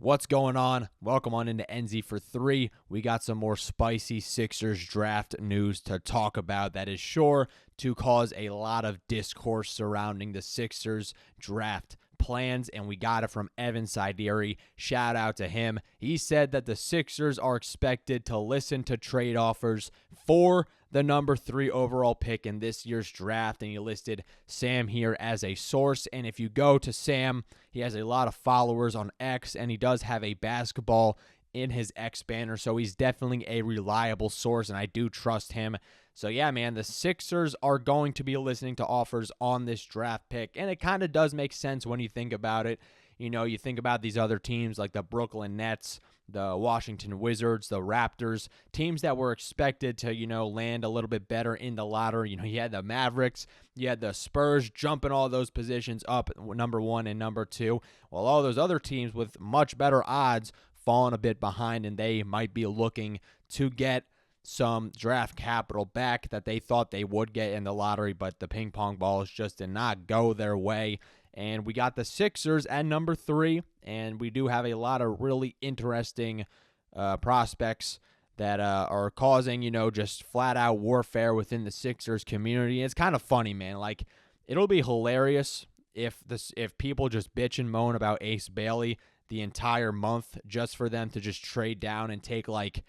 What's going on? Welcome on into NZ for 3. We got some more spicy Sixers draft news to talk about that is sure to cause a lot of discourse surrounding the Sixers draft plans, and we got it from Evan Sideri. Shout out to him. He said that the Sixers are expected to listen to trade offers for the number 3 overall pick in this year's draft, and he listed Sam here as a source. And if you go to Sam, he has a lot of followers on X, and he does have a basketball in his X banner, so he's definitely a reliable source, and I do trust him. So yeah, man, the Sixers are going to be listening to offers on this draft pick, and it kind of does make sense when you think about it. You know, you think about these other teams like the Brooklyn Nets, the Washington Wizards, the Raptors, teams that were expected to, land a little bit better in the lottery. You had the Mavericks, you had the Spurs jumping all those positions up, number 1 and number 2, while all those other teams with much better odds falling a bit behind, and they might be looking to get some draft capital back that they thought they would get in the lottery, but the ping pong balls just did not go their way. And we got the Sixers at number 3, and we do have a lot of really interesting prospects that are causing, just flat-out warfare within the Sixers community. It's kind of funny, man. Like, it'll be hilarious if people just bitch and moan about Ace Bailey the entire month just for them to just trade down and take, like,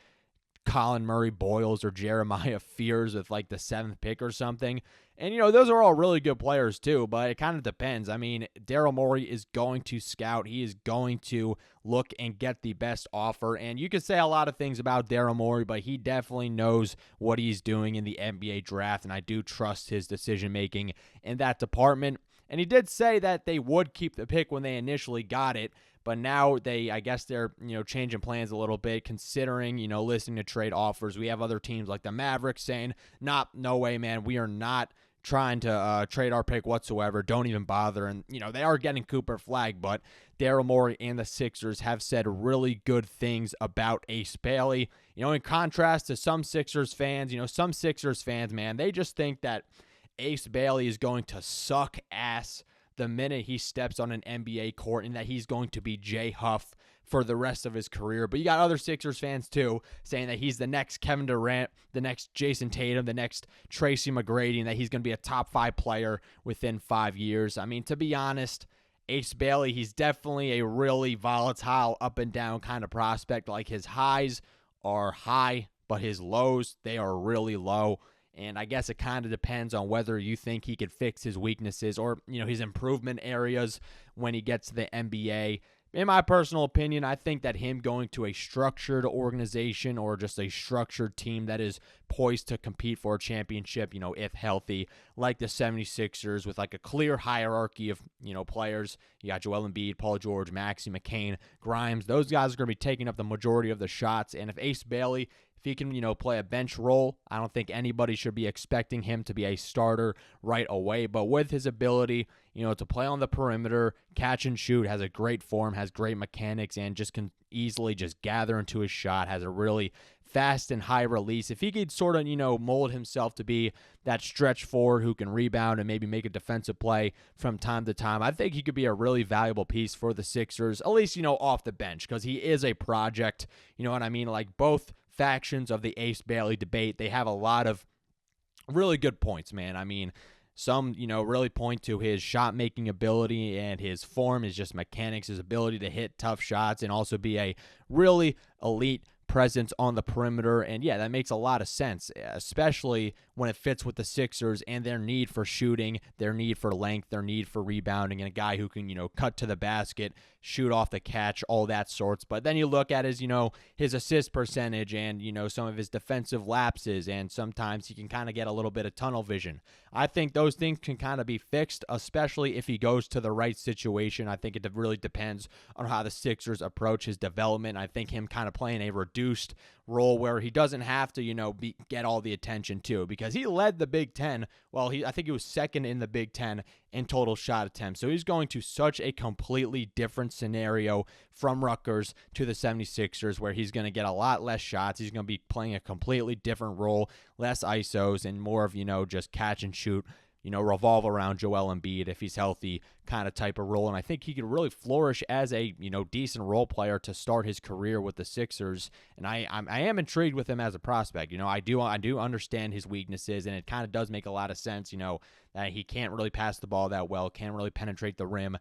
Colin Murray Boyles or Jeremiah Fears with like the 7th pick or something. And, those are all really good players too, but it kind of depends. I mean, Daryl Morey is going to scout. He is going to look and get the best offer. And you can say a lot of things about Daryl Morey, but he definitely knows what he's doing in the NBA draft, and I do trust his decision-making in that department. And he did say that they would keep the pick when they initially got it, but now I guess they're, changing plans a little bit, considering, listening to trade offers. We have other teams like the Mavericks saying, no way, man, we are not trying to trade our pick whatsoever. Don't even bother. And, they are getting Cooper Flagg, but Daryl Morey and the Sixers have said really good things about Ace Bailey. In contrast to some Sixers fans, man, they just think that Ace Bailey is going to suck ass the minute he steps on an NBA court, and that he's going to be Jay Huff for the rest of his career. But you got other Sixers fans too saying that he's the next Kevin Durant, the next Jason Tatum, the next Tracy McGrady, and that he's going to be a top 5 player within 5 years. I mean, to be honest, Ace Bailey, he's definitely a really volatile up and down kind of prospect. Like, his highs are high, but his lows, they are really low. And I guess it kind of depends on whether you think he could fix his weaknesses or, his improvement areas when he gets to the NBA. In my personal opinion, I think that him going to a structured organization or just a structured team that is poised to compete for a championship, if healthy, like the 76ers with like a clear hierarchy of, players. You got Joel Embiid, Paul George, Maxey, McCain, Grimes. Those guys are going to be taking up the majority of the shots. And if Ace Bailey, if he can, play a bench role, I don't think anybody should be expecting him to be a starter right away. But with his ability, to play on the perimeter, catch and shoot, has a great form, has great mechanics, and just can easily just gather into his shot, has a really fast and high release. If he could sort of, mold himself to be that stretch forward who can rebound and maybe make a defensive play from time to time, I think he could be a really valuable piece for the Sixers, at least, off the bench, because he is a project. You know what I mean? Like, both factions of the Ace Bailey debate, they have a lot of really good points, man. I mean, some, really point to his shot-making ability and his form, his just mechanics, his ability to hit tough shots and also be a really elite presence on the perimeter. And yeah, that makes a lot of sense, especially when it fits with the Sixers and their need for shooting, their need for length, their need for rebounding, and a guy who can, cut to the basket, shoot off the catch, all that sorts. But then you look at his assist percentage and, some of his defensive lapses, and sometimes he can kind of get a little bit of tunnel vision. I think those things can kind of be fixed, especially if he goes to the right situation. I think it really depends on how the Sixers approach his development. I think him kind of playing a reduced role where he doesn't have to, get all the attention too, because he led the Big Ten. Well, I think he was second in the Big Ten in total shot attempts. So he's going to such a completely different scenario from Rutgers to the 76ers, where he's going to get a lot less shots. He's going to be playing a completely different role, less ISOs, and more of, just catch and shoot, revolve around Joel Embiid if he's healthy kind of type of role. And I think he could really flourish as a, decent role player to start his career with the Sixers. And I am intrigued with him as a prospect. I do understand his weaknesses, and it kind of does make a lot of sense, that he can't really pass the ball that well, can't really penetrate the rim,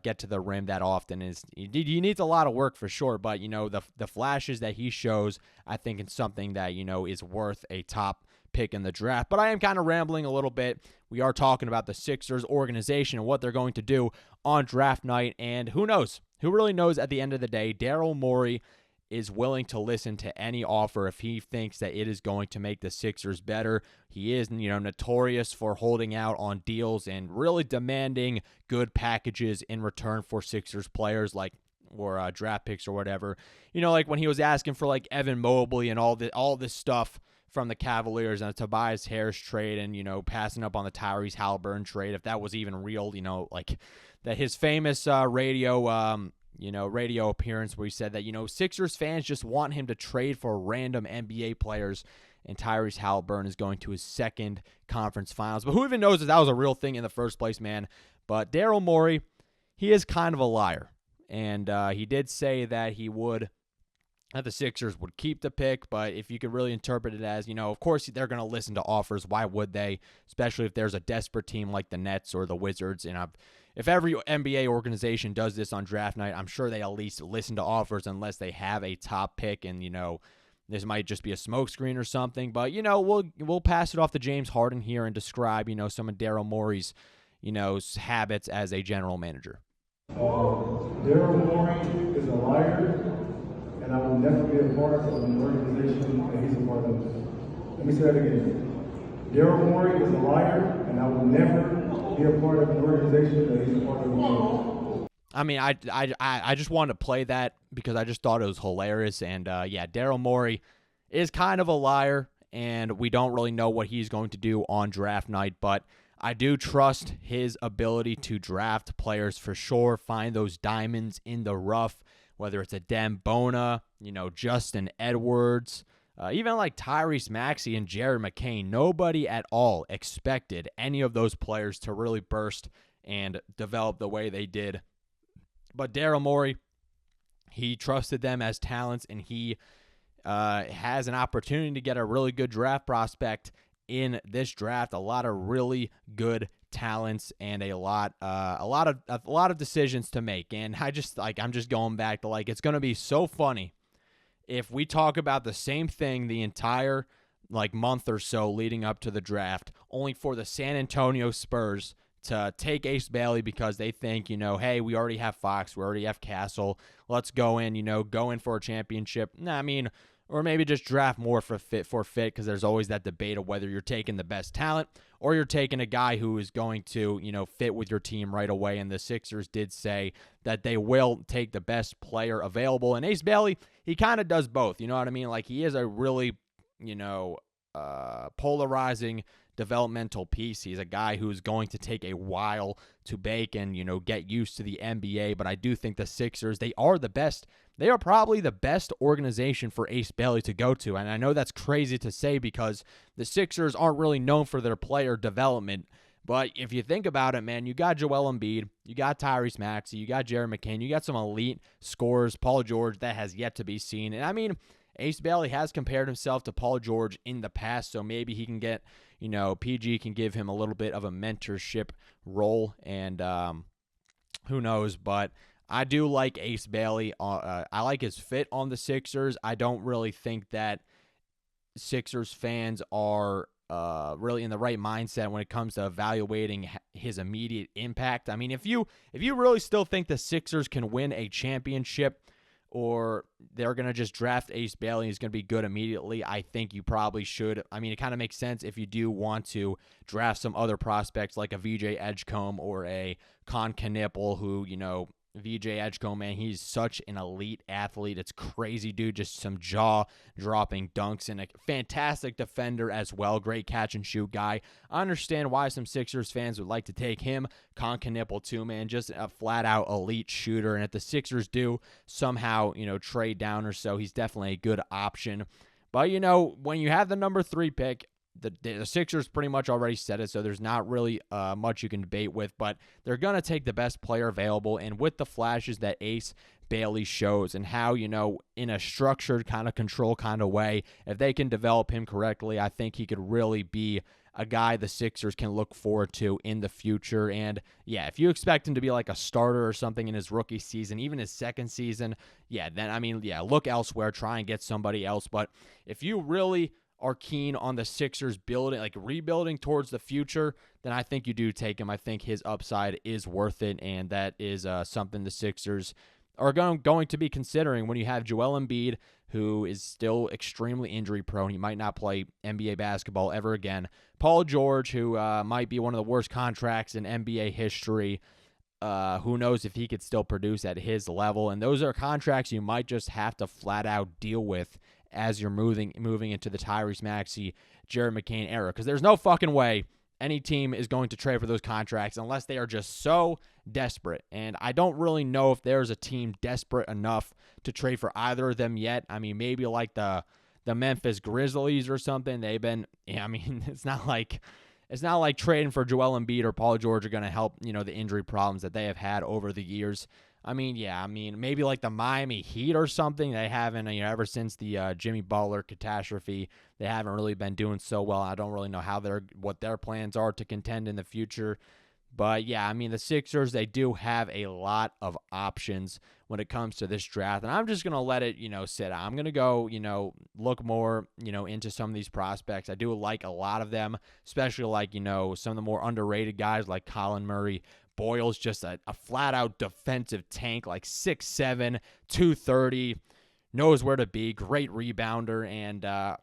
get to the rim that often. He needs a lot of work for sure, but, the flashes that he shows, I think it's something that, is worth a top pick in the draft. But I am kind of rambling a little bit. We are talking about the Sixers organization and what they're going to do on draft night, and who knows? Who really knows at the end of the day? Daryl Morey is willing to listen to any offer if he thinks that it is going to make the Sixers better. He is, notorious for holding out on deals and really demanding good packages in return for Sixers players or draft picks or whatever. Like when he was asking for like Evan Mobley and all this stuff from the Cavaliers and a Tobias Harris trade, and passing up on the Tyrese Halliburton trade, if that was even real, like that his famous radio appearance where he said that Sixers fans just want him to trade for random NBA players, and Tyrese Halliburton is going to his second conference finals. But who even knows if that was a real thing in the first place, man? But Daryl Morey, he is kind of a liar, and he did say that that the Sixers would keep the pick, but if you could really interpret it as, of course they're going to listen to offers. Why would they? Especially if there's a desperate team like the Nets or the Wizards. And if every NBA organization does this on draft night, I'm sure they at least listen to offers unless they have a top pick, and, this might just be a smokescreen or something. But, we'll pass it off to James Harden here and describe, some of Daryl Morey's, habits as a general manager. Daryl Morey is a liar, and I will never be a part of an organization that he's a part of. Let me say that again. Daryl Morey is a liar, and I will never be a part of an organization that he's a part of. I mean, I just wanted to play that because I just thought it was hilarious. And, Daryl Morey is kind of a liar, and we don't really know what he's going to do on draft night, but I do trust his ability to draft players for sure, find those diamonds in the rough, whether it's a Dembona, Justin Edwards, even like Tyrese Maxey and Jared McCain. Nobody at all expected any of those players to really burst and develop the way they did. But Daryl Morey, he trusted them as talents, and he has an opportunity to get a really good draft prospect in this draft. A lot of really good talents and a lot of decisions to make. And I'm just going back to it's going to be so funny if we talk about the same thing the entire month or so leading up to the draft, only for the San Antonio Spurs to take Ace Bailey because they think, hey, we already have Fox, we already have Castle, let's go in for a championship. Or maybe just draft more for fit, because there's always that debate of whether you're taking the best talent or you're taking a guy who is going to, fit with your team right away. And the Sixers did say that they will take the best player available. And Ace Bailey, he kind of does both. You know what I mean? He is a really, polarizing developmental piece. He's a guy who's going to take a while to bake and, get used to the NBA. But I do think the Sixers, they are the best. They are probably the best organization for Ace Bailey to go to. And I know that's crazy to say because the Sixers aren't really known for their player development. But if you think about it, man, you got Joel Embiid, you got Tyrese Maxey, you got Jared McCain, you got some elite scorers, Paul George, that has yet to be seen. And Ace Bailey has compared himself to Paul George in the past, so maybe he can get, PG can give him a little bit of a mentorship role, and who knows, but I do like Ace Bailey. I like his fit on the Sixers. I don't really think that Sixers fans are really in the right mindset when it comes to evaluating his immediate impact. If you really still think the Sixers can win a championship, or they're going to just draft Ace Bailey and he's going to be good immediately, I think you probably should. It kind of makes sense if you do want to draft some other prospects like a VJ Edgecombe or a Con Knipple, who, VJ Edgecombe, man, he's such an elite athlete. It's crazy, dude. Just some jaw-dropping dunks and a fantastic defender as well. Great catch-and-shoot guy. I understand why some Sixers fans would like to take him. Con Knipple, too, man. Just a flat-out elite shooter. And if the Sixers do somehow, trade down or so, he's definitely a good option. But, when you have the number 3 pick, the Sixers pretty much already said it, so there's not really much you can debate with, but they're going to take the best player available. And with the flashes that Ace Bailey shows and how, in a structured kind of control kind of way, if they can develop him correctly, I think he could really be a guy the Sixers can look forward to in the future. And yeah, if you expect him to be like a starter or something in his rookie season, even his second season, look elsewhere, try and get somebody else. But if you really are keen on the Sixers rebuilding towards the future, then I think you do take him. I think his upside is worth it, and that is something the Sixers are going to be considering when you have Joel Embiid, who is still extremely injury prone. He might not play NBA basketball ever again. Paul George, who might be one of the worst contracts in NBA history. Who knows if he could still produce at his level. And those are contracts you might just have to flat out deal with as you're moving into the Tyrese Maxey, Jared McCain era. Because there's no fucking way any team is going to trade for those contracts unless they are just so desperate. And I don't really know if there's a team desperate enough to trade for either of them yet. I mean, maybe like the Memphis Grizzlies or something. They've been, it's not like trading for Joel Embiid or Paul George are going to help, the injury problems that they have had over the years. Maybe like the Miami Heat or something. They haven't, ever since the Jimmy Butler catastrophe, they haven't really been doing so well. I don't really know what their plans are to contend in the future. But yeah, the Sixers, they do have a lot of options when it comes to this draft. And I'm just going to let it, sit. I'm going to go, look more, into some of these prospects. I do like a lot of them, especially like, some of the more underrated guys like Colin Murray. Boyle's just a flat-out defensive tank, like 6'7", 230, knows where to be, great rebounder, and a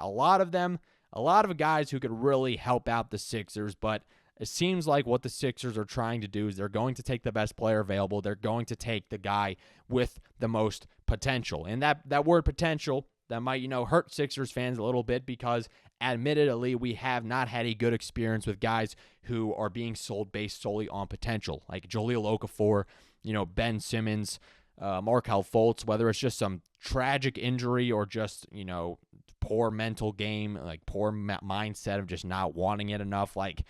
lot of guys who could really help out the Sixers, but it seems like what the Sixers are trying to do is they're going to take the best player available. They're going to take the guy with the most potential. And that word potential, that might, hurt Sixers fans a little bit because admittedly, we have not had a good experience with guys who are being sold based solely on potential, like Jahlil Okafor, Ben Simmons, Markelle Fultz, whether it's just some tragic injury or just, poor mental game, like poor mindset of just not wanting it enough. Like,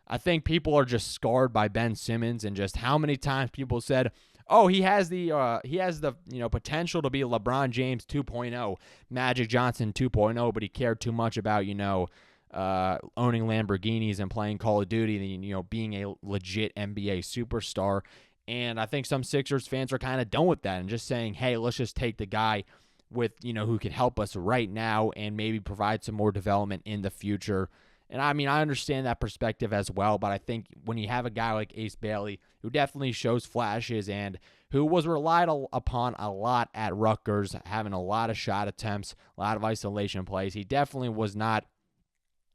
I think people are just scarred by Ben Simmons and just how many times people said, oh, he has the potential to be LeBron James 2.0, Magic Johnson 2.0, but he cared too much about, owning Lamborghinis and playing Call of Duty and, being a legit NBA superstar. And I think some Sixers fans are kind of done with that and just saying, hey, let's just take the guy with, who can help us right now and maybe provide some more development in the future. And I understand that perspective as well, but I think when you have a guy like Ace Bailey, who definitely shows flashes and who was relied upon a lot at Rutgers, having a lot of shot attempts, a lot of isolation plays, he definitely was not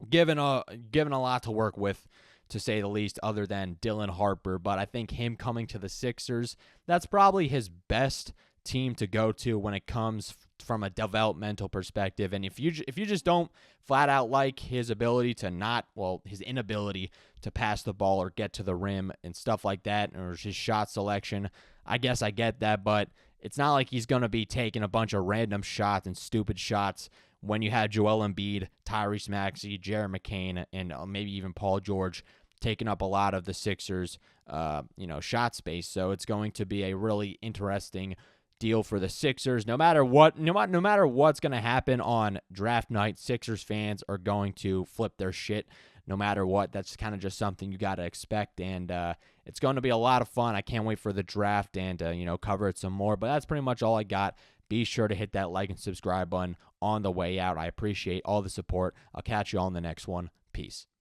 given a lot to work with, to say the least, other than Dylan Harper. But I think him coming to the Sixers, that's probably his best team to go to when it comes from a developmental perspective. And if you just don't flat out like his his inability to pass the ball or get to the rim and stuff like that, or his shot selection, I guess I get that, but it's not like he's going to be taking a bunch of random shots and stupid shots when you have Joel Embiid, Tyrese Maxey, Jared McCain, and maybe even Paul George taking up a lot of the Sixers, shot space. So it's going to be a really interesting deal for the Sixers. No matter what's going to happen on draft night, Sixers fans are going to flip their shit no matter what. That's kind of just something you got to expect, and it's going to be a lot of fun. I can't wait for the draft and cover it some more, but that's pretty much all I got. Be sure to hit that like and subscribe button on the way out. I appreciate all the support. I'll catch you all in the next one. Peace.